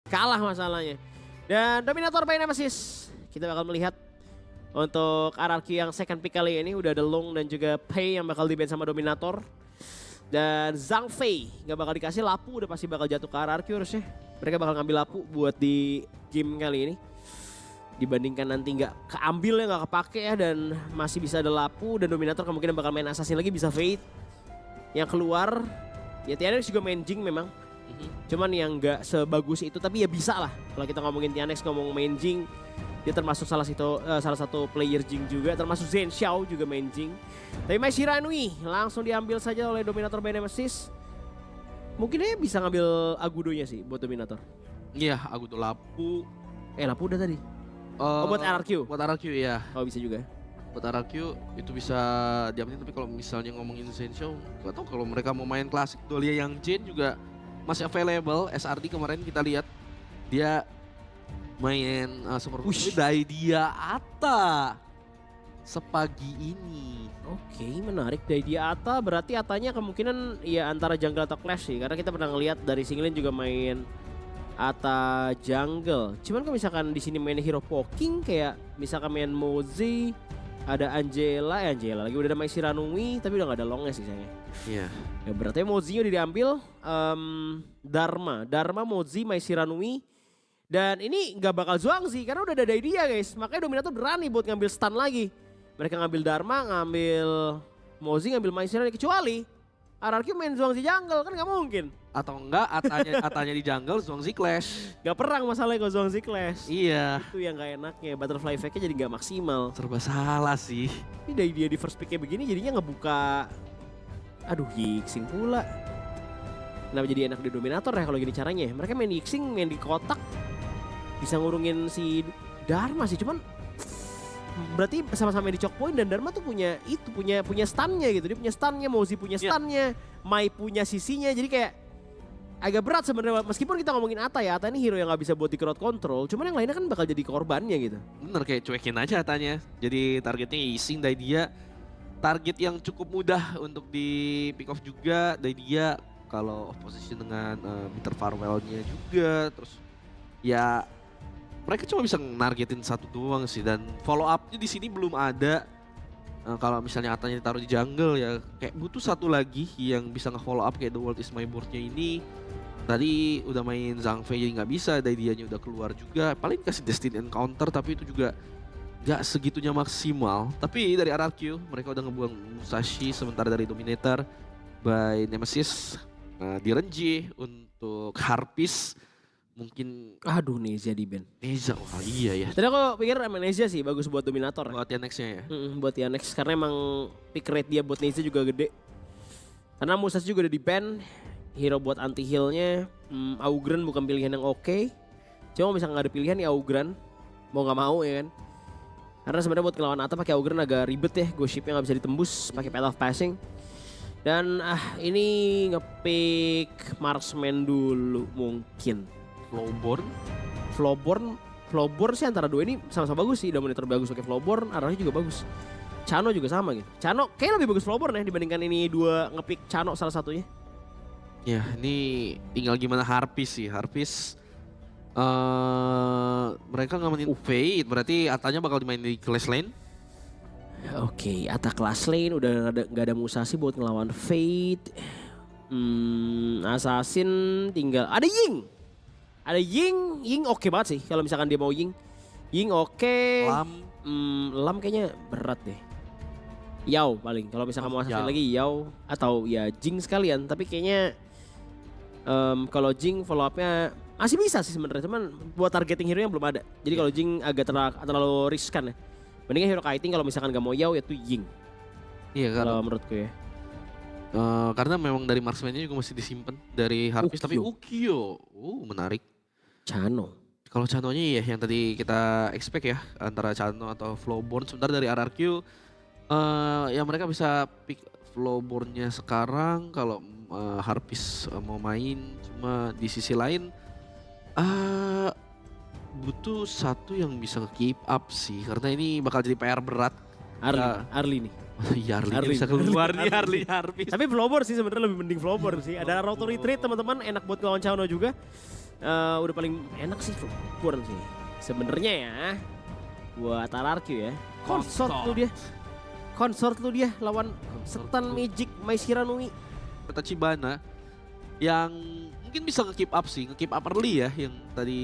kalah masalahnya. Dan Dominator by Nemesis. Kita bakal melihat untuk RRQ yang second pick kali ini udah ada Long dan juga Pei yang bakal di-ban sama Dominator. Dan Zhang Fei gak bakal dikasih, Lapu udah pasti bakal jatuh ke RRQ harusnya. Mereka bakal ngambil Lapu buat di game kali ini. Dibandingkan nanti gak keambil ya, gak kepake ya, dan masih bisa ada Lapu. Dan Dominator kemungkinan bakal main Assassin lagi, bisa Fate. Yang keluar, ya Tianex juga main Jing memang. Cuman yang gak sebagus itu, tapi ya bisa lah. Kalau kita ngomongin Tianex, ngomong main Jing, dia termasuk salah satu player Jing juga, termasuk Zhen Xiao juga main Jing. Tapi Mai Shiranui langsung diambil saja oleh Dominator by Nemesis. Mungkin dia bisa ngambil Agudonya sih buat Dominator. Iya, Agudo Lapu. Lapu udah tadi. Buat RRQ. Buat RRQ ya. Oh bisa juga. Buat RRQ itu bisa diambil, tapi kalau misalnya ngomongin Zhen Xiao, gak tau kalau mereka mau main klasik Dahlia yang Jin juga masih available. SRD kemarin kita lihat dia main super dari dia Ata sepagi ini. Oke, menarik. Dari dia Ata berarti Atanya kemungkinan ya antara jungle atau clash sih, karena kita pernah ngeliat dari Singlin juga main Ata jungle. Cuman kalau misalkan di sini main hero poking kayak misalkan main Mozi, ada Angela lagi, udah ada Mai Shiranui tapi udah gak ada Longnya sih sayangnya. Iya. Ya berarti Mozi udah diambil. Dharma, Mozi, Mai Shiranui. Dan ini nggak bakal Zhuangzi karena udah ada dia guys. Makanya Dominator berani buat ngambil stun lagi. Mereka ngambil Dharma, ngambil Mozi, ngambil Mai Shiranui. Kecuali RRQ main Zhuangzi jungle, kan nggak mungkin. Atau enggak Atanya di jungle, Zhuangzi clash. Gak perang masalahnya kalau Zhuangzi clash. Iya. Itu yang gak enaknya, butterfly effect-nya jadi gak maksimal. Serba salah sih. Ini dari dia di first pick-nya begini jadinya ngebuka. Aduh, Yixing pula. Kenapa jadi enak di Dominator ya kalau gini caranya? Mereka main Yixing, main di kotak. Bisa ngurungin si Dharma sih, cuman berarti sama-sama di choke point dan Dharma tuh punya stunnya gitu. Dia punya stunnya, Mozi punya stunnya, Mai punya sisinya. Jadi kayak agak berat sebenarnya, meskipun kita ngomongin Ata ya. Ata ini hero yang gak bisa buat di crowd control, cuman yang lainnya kan bakal jadi korbannya gitu. Bener, kayak cuekin aja Atanya. Jadi targetnya Yixing dari dia. Target yang cukup mudah untuk di pick off juga dari dia. Kalau opposition dengan Bitter Farewell-nya juga. Terus ya mereka cuma bisa nargetin satu doang sih, dan follow up-nya di sini belum ada. Kalau misalnya Atanya ditaruh di jungle ya kayak butuh satu lagi yang bisa nge-follow up kayak The World Is My Board-nya ini. Tadi udah main Zhang Fei jadi nggak bisa, dari dianya udah keluar juga. Paling kasih Destiny Encounter tapi itu juga nggak segitunya maksimal. Tapi dari RRQ mereka udah ngebuang Musashi, sementara dari Dominator by Nemesis di Renji untuk Harpies. Mungkin Nezha di ban. Nezha, wah iya ya. Tadi aku pikir emang Nezha sih bagus buat Dominator. Buat Tianex-nya ya. Buat Tianex karena emang pick rate dia buat Nezha juga gede. Karena Musashi juga udah di ban. Hero buat anti healnya, Augran bukan pilihan yang oke. Cuma misalnya nggak ada pilihan ya Augran, mau nggak mau ya kan. Karena sebenarnya buat ngelawan Ata pakai Augran agak ribet ya, Ghost Ship-nya nggak bisa ditembus, pakai Path of Passing. Dan ini ngepick Marksman dulu mungkin. Flowborn sih antara dua ini sama-sama bagus sih. Dominator bagus pakai Flowborn, arahnya juga bagus. Chano juga sama gitu. Chano kayaknya lebih bagus Flowborn ya dibandingkan ini dua ngepick Chano salah satunya. Ya ini tinggal gimana Harpies sih. Harpies mereka ngamanin Fate, berarti Atanya bakal dimain di class lane. Oke, Ata class lane udah gak ada Musashi buat ngelawan Fate. Assassin tinggal ada Ying. Ada Ying oke banget sih kalau misalkan dia mau Ying. Ying oke. Lam kayaknya berat deh. Yao paling kalau misalkan mau Assassin lagi Yao atau ya Jing sekalian, tapi kayaknya kalau Jing follow up-nya masih bisa sih sebenarnya, cuman buat targeting hero yang belum ada. Jadi kalau Jing agak terlalu riskan ya. Mendingan hero kiting kalau misalkan gak mau Yao ya tuh Ying. Iya kalau menurutku ya. Karena memang dari marksman-nya juga masih disimpan dari Harpies, tapi Ukyo. Menarik. Chano. Kalau Chano-nya ya yang tadi kita expect ya, antara Chano atau Flowborn. Sebentar dari RRQ ya mereka bisa pick Flowborn-nya sekarang kalau Harpies mau main. Cuma di sisi lain butuh satu yang bisa keep up sih, karena ini bakal jadi PR berat. Arli nih. Iya, Arli bisa keluar nih, Arli Harpies. Tapi Flowborn sih sebenarnya lebih mending Flowborn sih. Ada auto retreat teman-teman, enak buat ngelawan Chano juga. udah paling enak sih kurang sih. Sebenarnya ya buat RRQ ya. Consort lu dia lawan Setan Magic Mai Shiranui. Tachibana yang mungkin bisa nge-keep up sih, nge-keep up early ya, yang tadi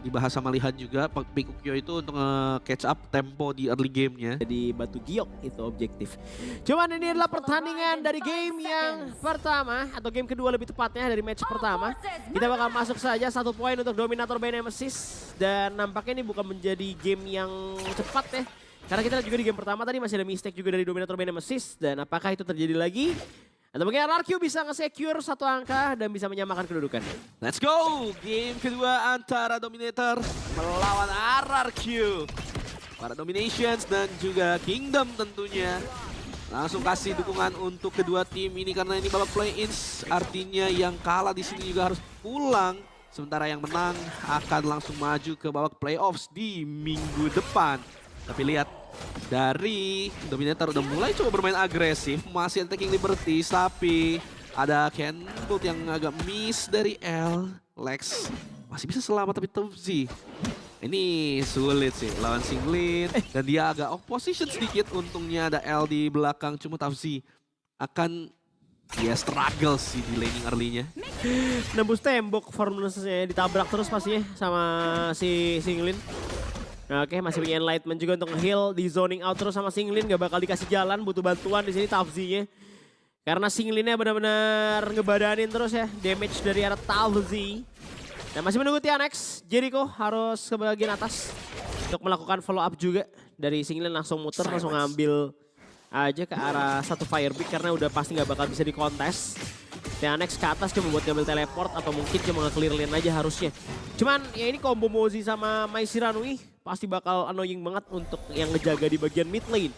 dibahas sama Lihan juga, Pikukyo itu untuk nge-catch up tempo di early gamenya. Jadi batu giok itu objektif. Cuman ini adalah pertandingan dari game yang pertama, atau game kedua lebih tepatnya dari match pertama. Kita bakal masuk saja 1 poin untuk Dominator by Nemesis. Dan nampaknya ini bukan menjadi game yang cepat ya. Karena kita lihat juga di game pertama tadi masih ada mistake juga dari Dominator by Nemesis. Dan apakah itu terjadi lagi? Atau mungkin RRQ bisa nge-secure 1 angka dan bisa menyamakan kedudukan. Let's go! Game kedua antara Dominator melawan RRQ. Para Dominations dan juga Kingdom tentunya. Langsung kasih dukungan untuk kedua tim ini karena ini babak play-ins. Artinya yang kalah di sini juga harus pulang. Sementara yang menang akan langsung maju ke babak playoffs di minggu depan. Tapi lihat, dari Dominator udah mulai coba bermain agresif, masih taking liberties, tapi ada Kenbolt yang agak miss dari L. Lex masih bisa selamat tapi Tubzi ini sulit sih lawan Singlin dan dia agak off position sedikit. Untungnya ada L di belakang, cuma Tubzi akan dia struggle sih di laning early-nya. Nembus tembok Formless-nya ditabrak terus pastinya sama si Singlin. Oke, masih punya Enlightenment juga untuk heal, di zoning out terus sama Singlin, gak bakal dikasih jalan, butuh bantuan di sini Tafzi-nya. Karena Singlinnya benar-benar ngebadanin terus ya, damage dari arah Tafzi. Dan masih menunggu Tianex, Jericho harus ke bagian atas untuk melakukan follow up juga. Dari Singlin langsung muter, langsung ngambil aja ke arah satu Firebeak karena udah pasti gak bakal bisa dikontes. Tianex ke atas cuma buat ngambil teleport atau mungkin cuma nge-clear lane aja harusnya. Cuman ya ini combo Mozi sama Mai Shiranui pasti bakal annoying banget untuk yang ngejaga di bagian mid lane.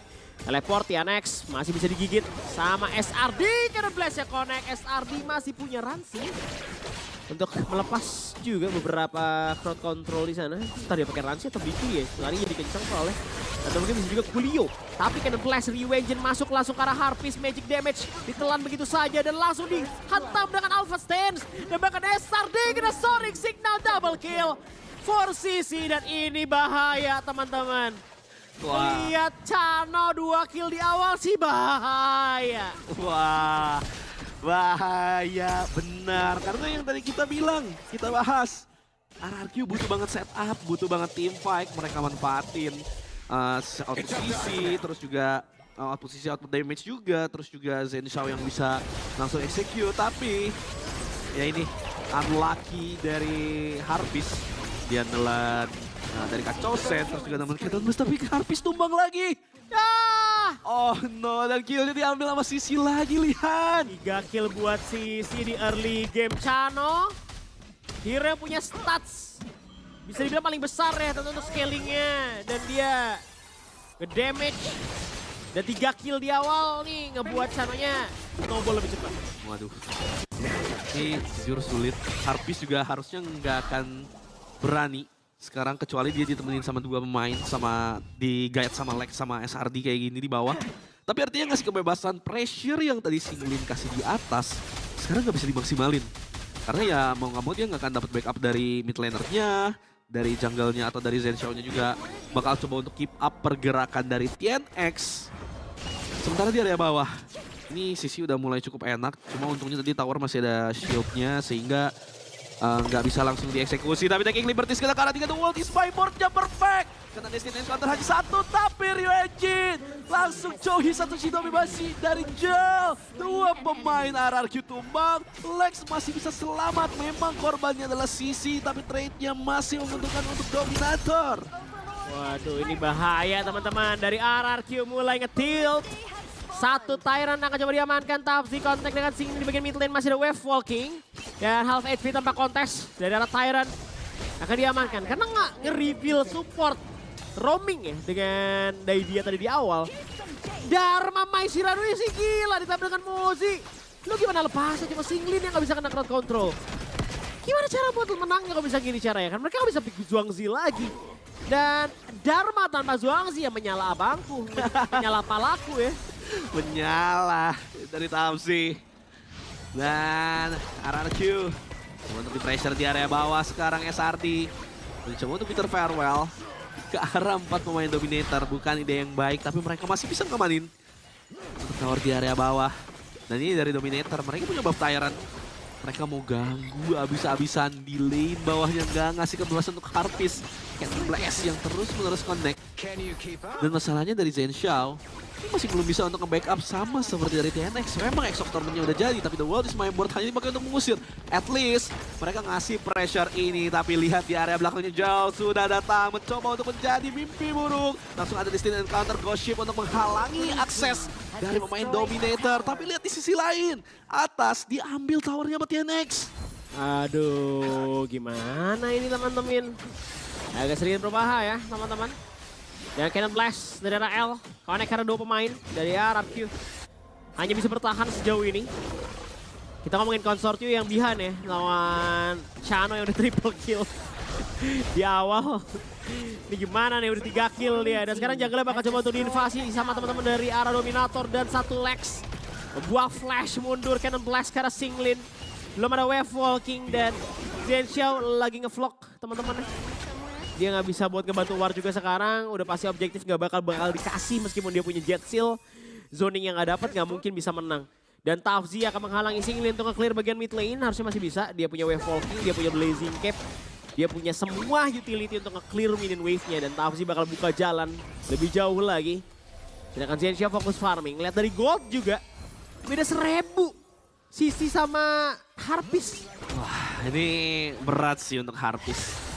Teleport Tianex masih bisa digigit sama SRD karena blast-nya connect. SRD masih punya run sih untuk melepas juga beberapa crowd control di sana. Entar dia pakai Ransi atau BT ya, lari jadi kencang soalnya. Atau mungkin bisa juga Coolio. Tapi Cannon Blast Revengeance masuk langsung ke arah Harpies, magic damage ditelan begitu saja dan langsung dihantam dengan Alpha Stance. Dan bahkan SRD kena Sonic Signal double kill for CC dan ini bahaya teman-teman. Lihat Chano 2 kill di awal sih bahaya. Wah. Bahaya, benar. Karena yang tadi kita bilang, kita bahas. RRQ butuh banget setup, butuh banget team fight. Mereka manfaatin output CC, terus juga output CC, output damage juga. Terus juga Zen Shao yang bisa langsung execute. Tapi, ya ini unlucky dari Harpies. Dia nelan dari Kacosen, terus juga nemen Keton Blast. Tapi Harpies tumbang lagi. Oh no, dan killnya diambil sama Sisi lagi, lihat. 3 kill buat Sisi di early game. Chano, hero yang punya stats bisa dibilang paling besar ya tentu untuk scalingnya. Dan dia nge-damage. Dan 3 kill di awal nih ngebuat Chano-nya snowball lebih cepat. Waduh, ini jujur sulit. Harpies juga harusnya nggak akan berani sekarang kecuali dia ditemenin sama 2 pemain, sama di guide sama Lex sama SRD kayak gini di bawah. Tapi artinya ngasih kebebasan pressure yang tadi Singlin kasih di atas, sekarang nggak bisa dimaksimalin. Karena ya mau nggak mau dia nggak akan dapat backup dari mid lanernya, dari jungle-nya atau dari Zen Shao-nya juga bakal coba untuk keep up pergerakan dari TNX. Sementara di area bawah, ini Sisi udah mulai cukup enak, cuma untungnya tadi tower masih ada shield-nya sehingga nggak bisa langsung dieksekusi. Tapi taking liberties kena ke arah 3 wall is by boardnya perfect. Kena destination counter hanya 1 tapi Ryujin langsung Chohi satu Shinobi masih dari jauh. 2 pemain RRQ tumbang. Lex masih bisa selamat. Memang korbannya adalah Sisi tapi trade-nya masih menguntungkan untuk Dominator. Waduh, ini bahaya teman-teman. Dari RRQ mulai nge-tilt. 1 Tyrant akan coba diamankan. Tafzi kontak dengan Singling di bagian mid lane, masih ada wave walking. Dan half HP tanpa kontes dari arah Tyrant akan diamankan. Karena nggak nge-reveal support roaming ya dengan Daidia tadi di awal. Dharma Mai Shiranui sih gila ditambah dengan Mozi. Lu gimana lepasnya cuma Singling yang nggak bisa kena crowd control. Gimana cara buat menangnya kalau bisa gini caranya kan? Mereka nggak bisa pick Zhuangzi lagi. Dan Dharma tanpa Zhuangzi yang menyala abangku, menyala palaku ya. Menyala dari Tafzi. Dan RRQ Coba untuk di pressure di area bawah sekarang SRT. Coba untuk Peter Farewell ke arah 4 pemain dominator. Bukan ide yang baik, tapi mereka masih bisa ngamanin untuk tower di area bawah. Dan ini dari dominator, mereka punya buff Tyrant. Mereka mau ganggu abis-abisan di lane bawahnya, nggak ngasih kebebasan untuk Harpis. Cannon Blast yang terus-menerus connect. Dan masalahnya dari Zen Xiao, ini masih belum bisa untuk nge-backup sama seperti dari TNX. Memang Exoctornya udah jadi, tapi The World is my board hanya dipakai untuk mengusir. At least mereka ngasih pressure ini, tapi lihat di area belakangnya jauh sudah datang mencoba untuk menjadi mimpi buruk. Langsung ada distinct encounter Ghost Ship untuk menghalangi akses dari pemain dominator. Tapi lihat di sisi lain, atas diambil towernya sama TNX. Aduh, gimana ini teman-teman? Agak sedikit berbahaya ya teman-teman. Dan Cannon Blast dari arah L, connect karena 2 pemain dari RRQ. Hanya bisa bertahan sejauh ini. Kita ngomongin konsortium yang behind ya, lawan Chano yang udah triple kill di awal. Ini gimana nih, udah 3 kill dia. Dan sekarang jungle bakal coba untuk diinvasi sama teman-teman dari arah Dominator dan 1 Lex. Buah flash mundur, Cannon Blast ke arah Singlin. Belum ada wave walking dan Zen Xiao lagi ngevlog teman-teman. Dia nggak bisa buat ngebantu War juga sekarang. Udah pasti objektif nggak bakal dikasih meskipun dia punya jet seal. Zoning yang nggak dapat nggak mungkin bisa menang. Dan Tafzi akan menghalangi Singlin untuk nge-clear bagian mid lane. Harusnya masih bisa. Dia punya wave walking, dia punya blazing cap. Dia punya semua utility untuk nge-clear minion wave-nya. Dan Tafzi bakal buka jalan lebih jauh lagi. Sedangkan Zen Xiao fokus farming. Lihat dari gold juga. Beda 1000. Sisi sama Harpis. Wah, ini berat sih untuk Harpis.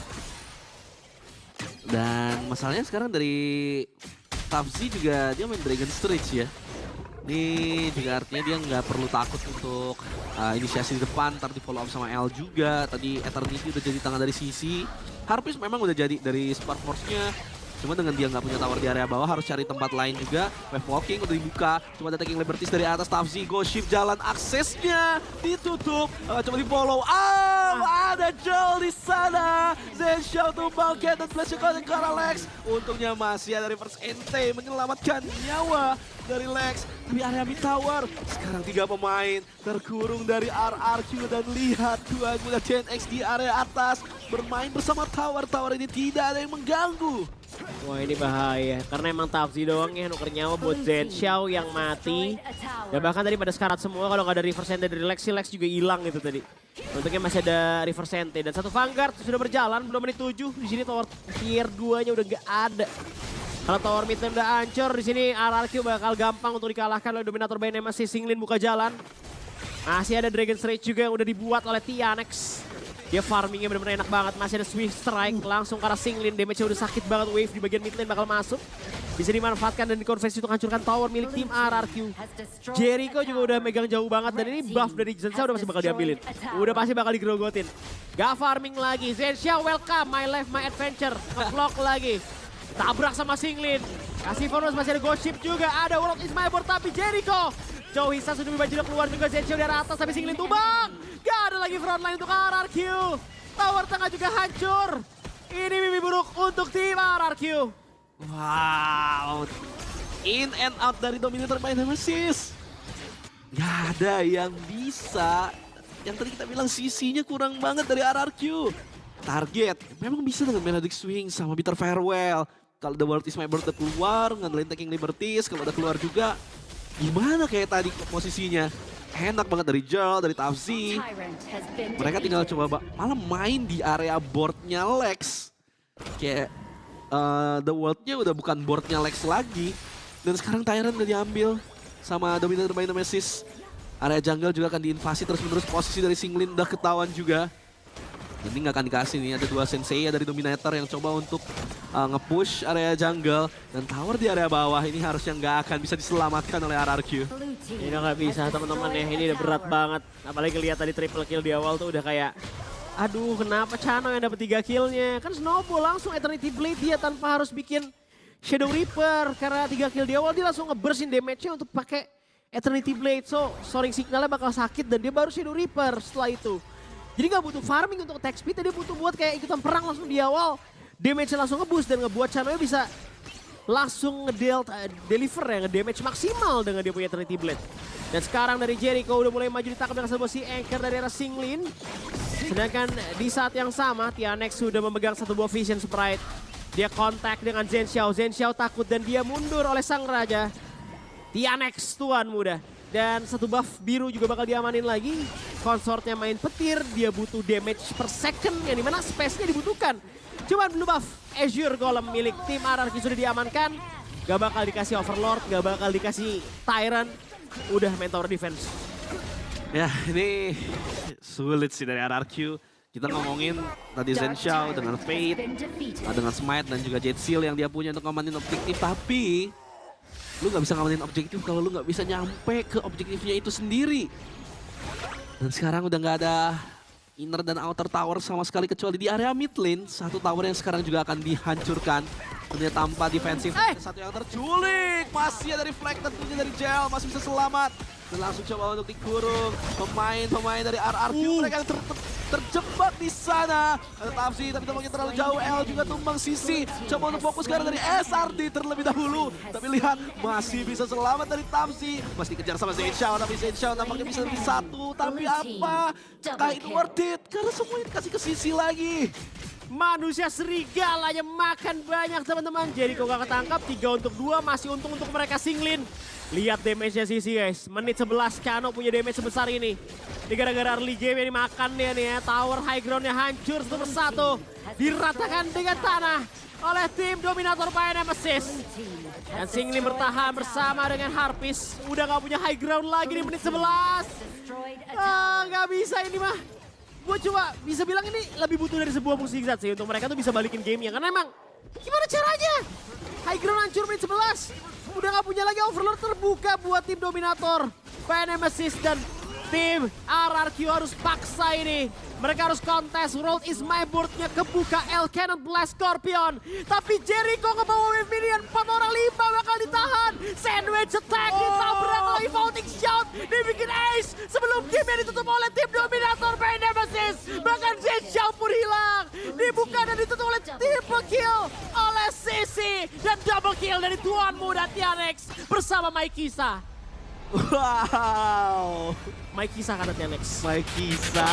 Dan masalahnya sekarang dari Tafzi juga dia main Dragon Stretch ya. Ini juga artinya dia nggak perlu takut untuk inisiasi di depan, ntar di follow up sama L juga. Tadi Eternity udah jadi tangan dari sisi. Harpis memang udah jadi dari Spark Force-nya. Cuma dengan dia nggak punya tower di area bawah, harus cari tempat lain juga. Wave walking udah dibuka, cuma ada taking liberties dari atas. Tafzi Ghost Ship jalan, aksesnya ditutup. Coba di follow up, ada Joel di sana. Zen Xiao tumbang, Cannon Blast ke arah Lex. Untungnya masih ada reverse NT menyelamatkan nyawa dari Lex. Tapi area mid tower, sekarang 3 pemain terkurung dari RRQ. Dan lihat 2 guna TNX di area atas bermain bersama tower-tower ini, tidak ada yang mengganggu. Wah ini bahaya, karena emang Tafzi doang ya nuker nyawa buat Zen Xiao yang mati. Dan bahkan tadi pada sekarat semua, kalau nggak ada reverse ente dari Lex, si Lex juga hilang gitu tadi. Untungnya masih ada reverse ente dan 1 Vanguard sudah berjalan, belum menit 7. Di sini tower tier 2-nya udah nggak ada. Kalau tower mid lane udah hancur, di sini RRQ bakal gampang untuk dikalahkan oleh Dominator by Nemesis. Singlin buka jalan. Masih ada Dragon Straight juga yang udah dibuat oleh TNX. Dia farmingnya bener-bener enak banget. Masih ada Swift Strike langsung ke arah Singlin. Damage-nya udah sakit banget. Wave di bagian mid lane bakal masuk. Bisa dimanfaatkan dan dikonversi untuk hancurkan tower milik tim RRQ. Jericho juga udah megang jauh banget. Dan ini buff dari Zen Xiao udah masih bakal diambilin. Udah pasti bakal digerogotin. Gak farming lagi. Zen Xiao welcome. My life, my adventure. Nge-vlog lagi. Tabrak sama Singlin. Kasih bonus, masih ada Ghost Ship juga. Ada World is my board tapi Jericho. Jauh Hisa sudah baju keluar juga. Zen Xiao dari atas tapi Singlin tumbang. Gak ada lagi frontline untuk RRQ. Tower tengah juga hancur. Ini mimpi buruk untuk tim RRQ. Wow. In and out dari Dominator by Nemesis. Gak ada yang bisa. Yang tadi kita bilang sisinya kurang banget dari RRQ. Target memang bisa dengan Melodic Swing sama Bitter Farewell. Kalau The World is my board udah keluar, ngandelin taking liberties. Kalau udah keluar juga, gimana kayak tadi posisinya? Enak banget dari Joel, dari Tafzi. Mereka tinggal coba malah main di area boardnya Lex. Kayak The World-nya udah bukan boardnya Lex lagi. Dan sekarang Tyrant udah diambil sama Dominator by Nemesis. Area jungle juga akan diinvasi terus-menerus. Posisi dari Singlin udah ketahuan juga. Ini nggak akan dikasih nih, ada 2 Sensei dari Dominator yang coba untuk nge-push area jungle. Dan tower di area bawah ini harusnya nggak akan bisa diselamatkan oleh RRQ. Ini udah nggak bisa teman-teman ya, ini udah berat banget. Apalagi lihat tadi triple kill di awal tuh udah kayak, aduh kenapa Chano yang dapat 3 killnya. Kan snowball langsung Eternity Blade dia tanpa harus bikin Shadow Reaper. Karena 3 kill di awal dia langsung nge-bursin damage-nya untuk pakai Eternity Blade. So soaring signalnya bakal sakit dan dia baru Shadow Reaper setelah itu. Jadi gak butuh farming untuk attack speed, dia butuh buat kayak ikutan perang langsung di awal. Damage-nya langsung nge-boost dan ngebuat Chano bisa langsung deliver ya, nge-damage maksimal dengan dia punya Eternity Blade. Dan sekarang dari Jericho udah mulai maju ditangkap dengan sebuah si Anchor dari arah Singlin. Sedangkan di saat yang sama, Tianex sudah memegang satu buah Vision Sprite. Dia kontak dengan Zhen Xiao. Zhen Xiao takut dan dia mundur oleh sang raja. Tianex tuan muda. Dan satu buff biru juga bakal diamanin lagi. Konsortnya main petir, dia butuh damage per second yang dimana space-nya dibutuhkan. Cuman blue buff Azure Golem milik tim RRQ sudah diamankan. Gak bakal dikasih Overlord, gak bakal dikasih Tyrant. Udah main tower defense. Ya, ini sulit sih dari RRQ. Kita ngomongin tadi Zhen Xiao dengan Fate, dengan Smite dan juga Jet Seal yang dia punya untuk ngamanin objektif. Tapi lu nggak bisa ngamanin objektif kalau lu nggak bisa nyampe ke objektifnya itu sendiri. Dan sekarang udah nggak ada inner dan outer tower sama sekali kecuali di area mid lane. Satu tower yang sekarang juga akan dihancurkan. Tentunya tanpa defensif. Satu yang terculik. Masih ada reflect tentunya dari Gel. Masih bisa selamat. Dan langsung coba untuk dikurung. Pemain-pemain dari RRQ. Mereka yang terjebak di sana. Ada Tapsi tapi tampaknya terlalu jauh. L juga tumbang sisi. Coba untuk fokus sekarang dari SRD terlebih dahulu. Tapi lihat masih bisa selamat dari Tapsi. Masih dikejar sama Zhen Xiao. Tapi Zhen Xiao nampaknya bisa lebih satu. Tapi apa? Apakah itu worth it? Karena semuanya dikasih ke sisi lagi. Manusia serigalanya makan banyak teman-teman. Jericho gak ketangkap, 3 untuk 2 masih untung untuk mereka singlin. Lihat damage-nya Sisi guys, menit 11 Kano punya damage sebesar ini. Ini gara-gara early game yang dimakan dia nih ya, tower high ground-nya hancur satu persatu. Diratakan dengan tanah oleh tim dominator by Nemesis. Dan Singlin bertahan bersama dengan Harpist. Udah gak punya high ground lagi di menit 11. Gak bisa ini mah. Gue coba bisa bilang ini lebih butuh dari sebuah musik zat sih untuk mereka tuh bisa balikin gamenya. Karena emang gimana caranya? High ground hancur menit 11. Udah gak punya lagi Overlord terbuka buat tim dominator. Nemesis dan tim RRQ harus paksa ini. Mereka harus kontes, World is my board-nya kebuka, L Cannon Blast Scorpion. Tapi Jericho ngebawa wave minion, 4 orang 5 bakal ditahan. Sandwich attack, ditabrak lagi Vaulting Shout, dibikin ace. Sebelum gamenya ditutup oleh tim dominator Nemesis. Bahkan Zhen Xiao pun hilang. Dibuka dan ditutup oleh triple kill oleh Sisi. Dan double kill dari tuan muda Tianex bersama Maikisa. Wow. Maikisa kata Tianex. Maikisa.